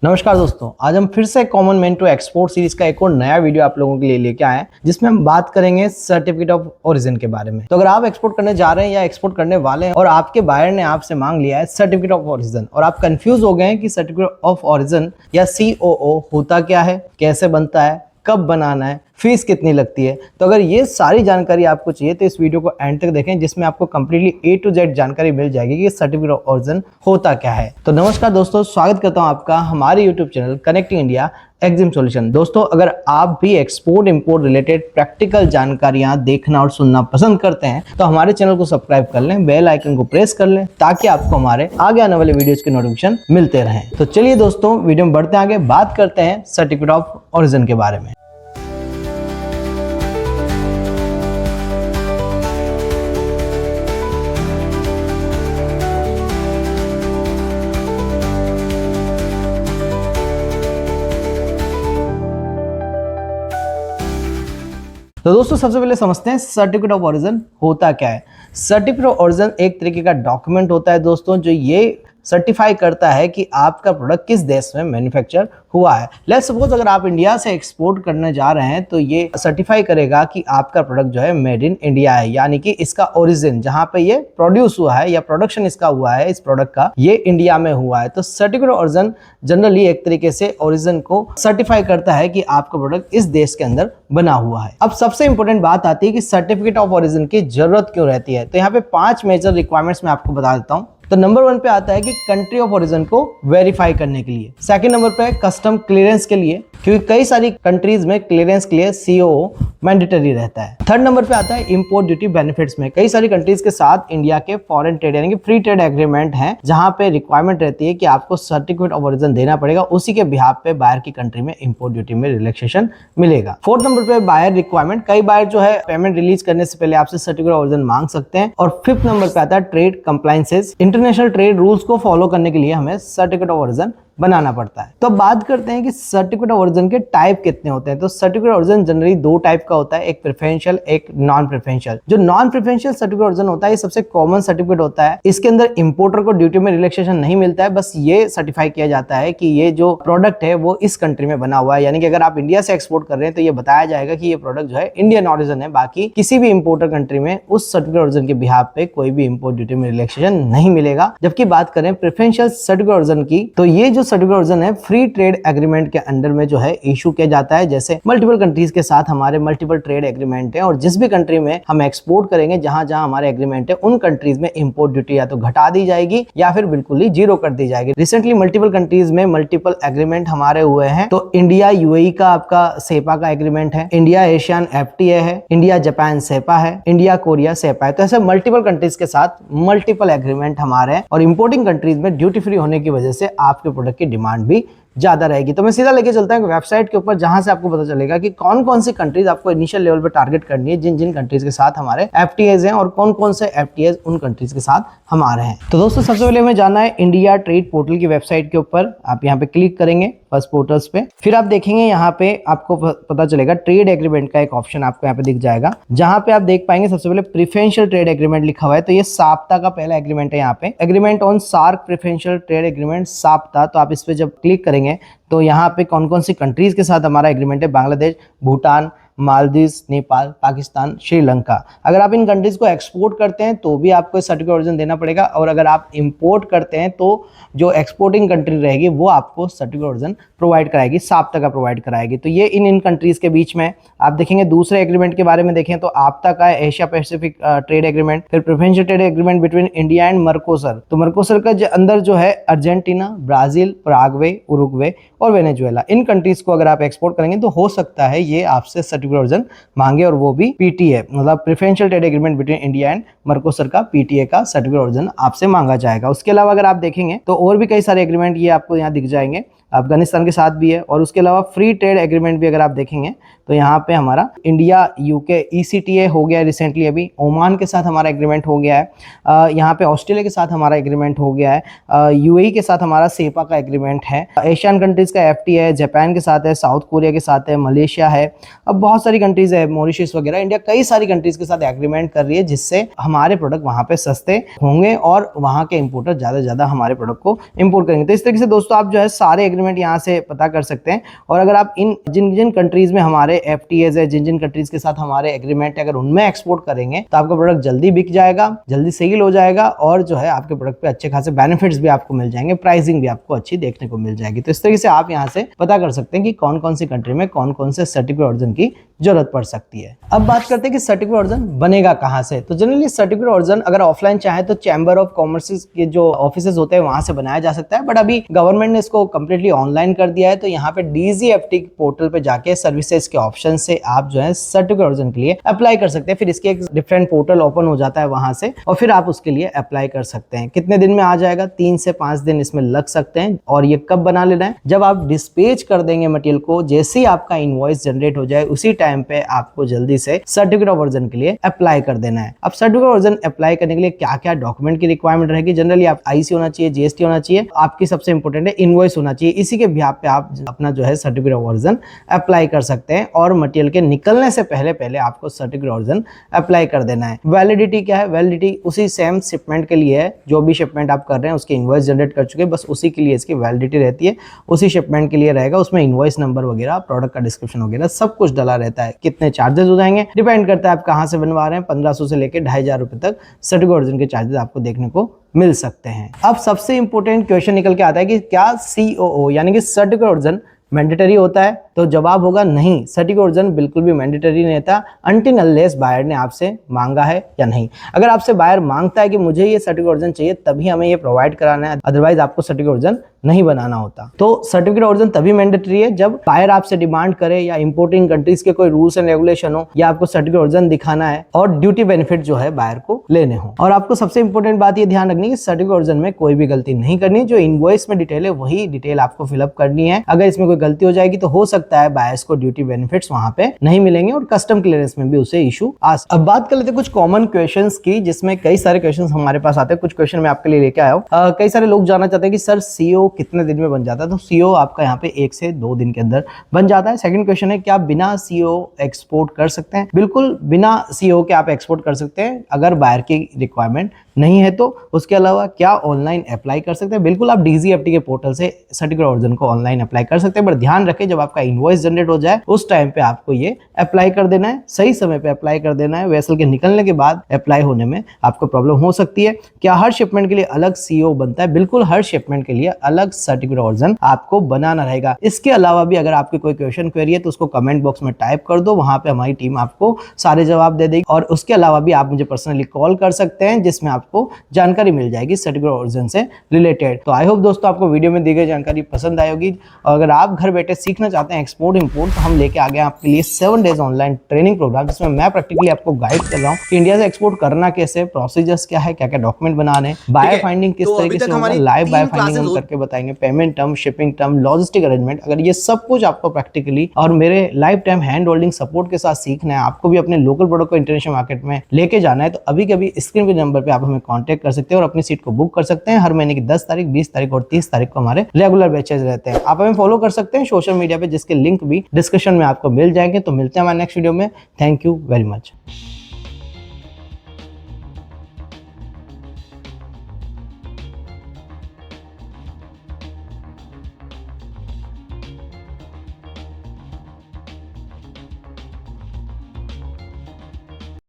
नमस्कार दोस्तों, आज हम फिर से common man to export series का एक और नया वीडियो आप लोगों के लिए लेके आए हैं, जिसमें हम बात करेंगे सर्टिफिकेट ऑफ ओरिजिन के बारे में। तो अगर आप एक्सपोर्ट करने जा रहे हैं या एक्सपोर्ट करने वाले हैं और आपके बायर ने आपसे मांग लिया है सर्टिफिकेट ऑफ ओरिजिन और आप कंफ्यूज हो गए हैं कि सर्टिफिकेट ऑफ ओरिजिन या COO होता क्या है, कैसे बनता है, कब बनाना है, फीस कितनी लगती है, तो अगर ये सारी जानकारी आपको चाहिए तो इस वीडियो को एंड तक देखें, जिसमें आपको कंप्लीटली A to Z जानकारी मिल जाएगी कि सर्टिफिकेट ऑफ ओरिजिन होता क्या है। तो नमस्कार दोस्तों, स्वागत करता हूं आपका हमारे YouTube channel connecting India Exim solution. दोस्तों, अगर आप भी एक्सपोर्ट इंपोर्ट रिलेटेड प्रैक्टिकल जानकारियां देखना और सुनना पसंद करते हैं तो हमारे चैनल को सब्सक्राइब कर लें, बेल आइकन को प्रेस कर लें ताकि आपको हमारे आगे आने वाले वीडियोस के नोटिफिकेशन मिलते रहें। तो चलिए दोस्तों, वीडियो में बढ़ते हैं आगे, बात करते हैं सर्टिफिकेट ऑफ ओरिजिन के बारे में। तो दोस्तों, सबसे पहले समझते हैं सर्टिफिकेट ऑफ ओरिजिन होता क्या है। सर्टिफिकेट ऑफ ओरिजिन एक तरीके का डॉक्यूमेंट होता है दोस्तों, जो ये सर्टिफाई करता है कि आपका प्रोडक्ट किस देश में मैन्युफैक्चर हुआ है। लेट्स सपोज अगर आप इंडिया से एक्सपोर्ट करने जा रहे हैं तो ये सर्टिफाई करेगा कि आपका प्रोडक्ट जो है मेड इन इंडिया है, यानी कि इसका ओरिजिन जहां पे ये प्रोड्यूस हुआ है या प्रोडक्शन इसका हुआ है इस प्रोडक्ट का, ये इंडिया में हुआ है। तो सर्टिफिकेट ऑफ ओरिजिन जनरली एक तरीके से ओरिजिन को सर्टिफाई करता है कि आपका प्रोडक्ट इस देश के अंदर बना हुआ है। अब सबसे इंपॉर्टेंट बात आती है कि सर्टिफिकेट ऑफ ओरिजिन की जरूरत क्यों रहती है। तो यहाँ पे 5 मेजर रिक्वायरमेंट्स मैं आपको बता देता हूं। तो नंबर 1 पे आता है कि कंट्री ऑफ ओरिजिन को वेरीफाई करने के लिए। सेकंड नंबर पे कस्टम क्लियरेंस के लिए, क्योंकि कई सारी कंट्रीज में क्लियरेंस के लिए COO मैंडेटरी रहता है। थर्ड नंबर पे आता है इंपोर्ट ड्यूटी बेनिफिट्स में। कई सारी कंट्रीज के साथ इंडिया के फॉरेन ट्रेड यानी कि फ्री ट्रेड एग्रीमेंट है, जहां पे रिक्वायरमेंट रहती है कि आपको सर्टिफिकेट ऑफ ओरिजिन देना पड़ेगा, उसी के बिहाफ पे बायर की कंट्री में इंपोर्ट ड्यूटी में रिलैक्सेशन मिलेगा। फोर्थ नंबर पे बायर रिक्वायरमेंट, कई बार जो है पेमेंट रिलीज करने से पहले आपसे सर्टिफिकेट ऑफ ओरिजिन मांग सकते हैं। और फिफ्थ नंबर पे आता है trade compliances, international trade rules को फॉलो करने के लिए हमें सर्टिफिकेट ऑफ ओरिजिन बनाना पड़ता है। तो अब बात करते हैं कि सर्टिफिकेट ऑफ ओरिजिन के टाइप कितने होते हैं। तो certificate of origin generally 2 type का होता है, एक प्रेफरेंशियल, एक नॉन प्रेफरेंशियल। जो non preferential certificate of origin होता है, ये सबसे कॉमन सर्टिफिकेट होता है। इसके अंदर इंपोर्टर को ड्यूटी में रिलैक्सेशन नहीं मिलता है, बस ये सर्टिफाई किया जाता है कि ये जो प्रोडक्ट है वो इस कंट्री में बना हुआ है, यानी कि अगर आप इंडिया से एक्सपोर्ट कर रहे हैं तो ये बताया जाएगा कि ये प्रोडक्ट जो है इंडियन ऑरिजिन है। बाकी किसी भी इंपोर्टर कंट्री में उस सर्टिफिकेट ऑफ ओरिजिन के बिहाफ पे कोई भी इंपोर्ट ड्यूटी में रिलैक्सेशन नहीं मिलेगा। जबकि बात करें प्रेफरेंशियल सर्टिफिकेट ऑफ ओरिजिन की, तो ये जो सर्टिफिकेट ऑफ ओरिजिन है फ्री ट्रेड एग्रीमेंट के अंडर में जो है इशू किया जाता है। जैसे मल्टीपल कंट्रीज के साथ हमारे मल्टीपल ट्रेड एग्रीमेंट है और जिस भी कंट्री में हम एक्सपोर्ट करेंगे, जहां जहां हमारे एग्रीमेंट है, उन कंट्रीज में इंपोर्ट ड्यूटी या तो घटा दी जाएगी या फिर बिल्कुल ही जीरो कर दी जाएगी। रिसेंटली मल्टीपल कंट्रीज में मल्टीपल एग्रीमेंट हमारे हुए हैं। तो इंडिया UAE का आपका सेपा का एग्रीमेंट है, इंडिया एशियन FTA है, इंडिया जापान सेपा है, इंडिया कोरिया सेपा है। तो ऐसे मल्टीपल कंट्रीज के साथ मल्टीपल एग्रीमेंट हमारे हैं और इंपोर्टिंग कंट्रीज में ड्यूटी फ्री होने की वजह से आपके प्रोडक्ट की डिमांड भी ज्यादा रहेगी। तो मैं सीधा लेके चलता हूं वेबसाइट के ऊपर, जहां से आपको पता चलेगा कि कौन कौन सी कंट्रीज आपको इनिशियल लेवल पे टारगेट करनी है, जिन जिन कंट्रीज के साथ हमारे FTAs हैं और कौन कौन से FTAs उन कंट्रीज के साथ हमारे हैं। तो दोस्तों, सबसे पहले हमें जाना है इंडिया ट्रेड पोर्टल की वेबसाइट के ऊपर। आप यहाँ पे क्लिक करेंगे फर्स्ट पोर्टल्स पे, फिर आप देखेंगे यहाँ पे आपको पता चलेगा ट्रेड एग्रीमेंट का एक ऑप्शन आपको यहाँ पे दिख जाएगा, जहां पे आप देख पाएंगे सबसे पहले प्रेफरेंशियल ट्रेड एग्रीमेंट लिखा हुआ है। तो ये साप्ता का पहला एग्रीमेंट है, यहाँ पे agreement on SAARC preferential trade agreement SAPTA. तो आप इस पे जब क्लिक करेंगे तो यहाँ पे कौन कौन सी कंट्रीज के साथ हमारा एग्रीमेंट है, बांग्लादेश, भूटान, मालदीव, नेपाल, पाकिस्तान, श्रीलंका। अगर आप इन कंट्रीज को एक्सपोर्ट करते हैं तो भी आपको सर्टिफिकेट ऑफ ओरिजिन देना पड़ेगा, और अगर आप इंपोर्ट करते हैं तो जो एक्सपोर्टिंग कंट्री रहेगी वो आपको सर्टिफिकेट ऑफ ओरिजिन प्रोवाइड कराएगी, साप्ता का प्रोवाइड कराएगी। तो ये इन कंट्रीज के बीच में आप देखेंगे। दूसरे एग्रीमेंट के बारे में देखें तो आपता का है एशिया पैसिफिक ट्रेड एग्रीमेंट, फिर preferential trade agreement between India and Mercosur. तो मर्कोसर का अंदर जो है अर्जेंटीना, ब्राजील, पराग्वे, उरुग्वे और वेनेजुएला, इन कंट्रीज को अगर आप एक्सपोर्ट करेंगे तो हो सकता है ये आपसे सर्टिफिकेट ओरिजिन मांगे, और वो भी PTA मतलब preferential trade agreement between India and Mercosur का PTA का सर्टिफिकेट ओरिजिन आपसे मांगा जाएगा। उसके अलावा अगर आप देखेंगे तो और भी कई सारे एग्रीमेंट ये आपको यहाँ दिख जाएंगे, अफगानिस्तान के साथ भी है। और उसके अलावा फ्री ट्रेड एग्रीमेंट भी अगर आप देखेंगे तो यहाँ पे हमारा इंडिया UK ECTA हो गया है रिसेंटली, अभी ओमान के साथ हमारा एग्रीमेंट हो गया है, यहाँ पे ऑस्ट्रेलिया के साथ हमारा एग्रीमेंट हो गया है, UAE के साथ हमारा सेपा का एग्रीमेंट है, एशियन कंट्रीज का FTA है, जापान के साथ है, साउथ कोरिया के साथ है, मलेशिया है, अब बहुत सारी कंट्रीज है, मॉरिशस वगैरह। इंडिया कई सारी कंट्रीज के साथ एग्रीमेंट कर रही है, जिससे हमारे प्रोडक्ट वहाँ पे सस्ते होंगे और वहाँ के इंपोर्टर ज्यादा से ज्यादा हमारे प्रोडक्ट को इंपोर्ट करेंगे। तो इस तरीके से दोस्तों आप जो है सारे एग्रीमेंट यहाँ से पता कर सकते हैं। और अगर आप इन जिन जिन कंट्रीज में हमारे FTAs है, जिन जिन कंट्रीज के साथ हमारे एग्रीमेंट है, अगर उनमें एक्सपोर्ट करेंगे तो आपका प्रोडक्ट जल्दी बिक जाएगा, जल्दी सेल हो जाएगा और जो है आपके प्रोडक्ट पे अच्छे खासे बेनिफिट्स भी आपको मिल जाएंगे, प्राइसिंग भी आपको अच्छी देखने को मिल जाएगी। तो इस तरीके से आप यहाँ से पता कर सकते हैं कि कौन कौन सी कंट्री में कौन कौन से सर्टिफिकेट ऑरिजिन की जरूरत पड़ सकती है। अब बात करते हैं कि सर्टिफिकेट ऑरिजिन बनेगा कहाँ से। तो जनरली सर्टिफिकेट ऑरिजिन अगर ऑफलाइन चाहे तो चैम्बर ऑफ कॉमर्स के जो ऑफिसेज होते हैं वहां से बनाया जा सकता है, बट अभी गवर्नमेंट ने इसको कंप्लीटली ऑनलाइन कर दिया है। तो यहाँ पे DGFT पोर्टल पे जाके सर्विसेज के ऑप्शन से आप जो है सर्टिफिकेट ऑरिजिन के लिए अप्लाई कर सकते हैं। फिर इसके एक डिफरेंट पोर्टल ओपन हो जाता है वहां से और फिर आप उसके लिए अप्लाई कर सकते हैं। कितने दिन में आ जाएगा? 3 से 5 दिन इसमें लग सकते हैं। और ये कब बना लेना है? जब आप डिस्पैच कर देंगे मटेरियल को, जैसे ही आपका इनवॉइस जनरेट हो जाए उसी टाइम पे आपको जल्दी से सर्टिफिकेट ऑफ ओरिजिन के लिए अप्लाई कर देना है। अब सर्टिफिकेट ऑफ ओरिजिन अप्लाई करने के लिए क्या क्या डॉक्यूमेंट की रिक्वायरमेंट रहेगी? जनरली आप IC होना चाहिए, GST होना चाहिए, आपकी सबसे इंपॉर्टेंट है इनवॉइस होना चाहिए। इसी के बिहाफ पे आप अपना जो है सर्टिफिकेट ऑफ ओरिजिन अप्लाई कर सकते हैं और मटेरियल के निकलने से पहले आपको सर्टिफिकेट ऑफ ओरिजिन अप्लाई कर देना है। वैलिडिटी क्या है? वैलिडिटी उसी सेम शिपमेंट के लिए है, जो भी शिपमेंट आप कर रहे हैं उसके इनवॉइस जनरेट कर चुके हैं, बस उसी के लिए इसकी वैलिडिटी रहती है, उसी शिपमेंट के लिए रहेगा। उसमें इनवॉइस नंबर वगैरह, प्रोडक्ट का डिस्क्रिप्शन वगैरह सब कुछ डला रहता है। कितने चार्जेस हो जाएंगे डिपेंड करता है आप कहां से बनवा रहे हैं। 1500 से लेकर 2500 रुपए तक सर्टिफिकेट ओरिजिन के चार्जेस आपको देखने को मिल सकते हैं। अब सबसे इंपॉर्टेंट क्वेश्चन निकल के आता है कि क्या COO यानी कि सर्टिफिकेट ओरिजिन मैंडेटरी होता है? तो जवाब होगा नहीं, सर्टिफिकेट ओरिजिन बिल्कुल भी मैंडेटरी नहीं होता अनटिल अनलेस बायर ने आपसे मांगा है या नहीं। अगर आपसे बायर मांगता है कि मुझे ये सर्टिफिकेट ओरिजिन चाहिए तभी हमें ये प्रोवाइड कराना है, अदरवाइज आपको सर्टिफिकेट ओरिजिन नहीं बनाना होता। तो सर्टिफिकेट ओरिजिन तभी मैंडेटरी है जब बायर आपसे डिमांड करे या इंपोर्टिंग कंट्रीज के कोई रूल्स एंड रेगुलेशन हो या आपको सर्टिफिकेट ओरिजिन दिखाना है और ड्यूटी बेनिफिट जो है बायर को लेने हो। और आपको सबसे इंपॉर्टेंट बात ये ध्यान रखनी है कि सर्टिफिकेट ओरिजिन में कोई भी गलती नहीं करनी, जो इनवॉइस में डिटेल है वही डिटेल आपको फिलअप करनी है। अगर इसमें कोई गलती हो जाएगी तो हो सकता है बायर्स को ड्यूटी बेनिफिट्स वहां पे नहीं मिलेंगे और कस्टम क्लियरेंस में भी उसे इशू आ। अब बात कर लेते हैं कुछ कॉमन क्वेश्चंस की, जिसमें कई सारे क्वेश्चंस हमारे पास आते हैं। कुछ क्वेश्चन मैं आपके लिए लेके आया हूं। कई सारे लोग जानना चाहते हैं कि सर CO कितने दिन में बन जाता है? तो CO आपका यहाँ पे 1 से 2 दिन के अंदर बन जाता है। सेकंड क्वेश्चन है, क्या बिना CO एक्सपोर्ट कर सकते हैं? बिल्कुल बिना CO के आप एक्सपोर्ट कर सकते हैं अगर बायर की रिक्वायरमेंट नहीं है तो। उसके अलावा क्या ऑनलाइन अप्लाई कर सकते हैं? बिल्कुल आप DGFT के पोर्टल से सर्टिफिकेट ओरिजिन को ऑनलाइन अप्लाई कर सकते हैं, पर ध्यान रखें जब आपका इनवॉइस जनरेट हो जाए उस टाइम पे आपको ये अप्लाई कर देना है, सही समय पे अप्लाई कर देना है। वेसल के निकलने के बाद अप्लाई होने में आपको प्रॉब्लम हो सकती है। क्या हर शिपमेंट के लिए अलग CO बनता है? बिल्कुल हर शिपमेंट के लिए अलग सर्टिफिकेट ओरिजिन आपको बनाना रहेगा। इसके अलावा भी अगर आपकी कोई क्वेश्चन क्वेरी है तो उसको कमेंट बॉक्स में टाइप कर दो, वहां पे हमारी टीम आपको सारे जवाब दे देगी। और उसके अलावा भी आप मुझे पर्सनली कॉल कर सकते हैं जिसमें आपको जानकारी मिल जाएगी सर्टिफिकेट ओरिजिन से रिलेटेड। तो आई होप दोस्तों आपको वीडियो में दी गई जानकारी पसंद आई होगी। और अगर आप घर बैठे सीखना चाहते हैं एक्सपोर्ट इंपोर्ट तो हम लेके आ गए आपके लिए 7 डेज ऑनलाइन ट्रेनिंग प्रोग्राम, जिसमें मैं प्रैक्टिकली आपको गाइड कर रहा हूँ कि इंडिया से एक्सपोर्ट करना कैसे, प्रोसीजर्स क्या है, क्या क्या डॉक्यूमेंट बनाने, बायर फाइंडिंग किस तरीके से होगा, लाइव बायर फाइंडिंग हम करके बताएंगे, payment term, shipping term, logistic arrangement. अगर ये सब कुछ आपको प्रैक्टिकली और मेरे life time hand holding support के साथ सीखना है, आपको भी अपने लोकल प्रोडक्ट को इंटरनेशनल मार्केट में लेके जाना है, तो अभी के अभी स्क्रीन पे नंबर पे आप हमें कांटेक्ट कर सकते हैं और अपनी सीट को बुक कर सकते हैं। हर महीने की 10 तारीख, 20 तारीख और 30 तारीख को हमारे रेगुलर बैचेज रहते हैं। आप हमें फॉलो कर सकते हैं सोशल मीडिया पे, जिसके लिंक भी डिस्क्रिप्शन में आपको मिल जाएंगे। तो मिलते हैं हमारे नेक्स्ट वीडियो में। Thank you very much.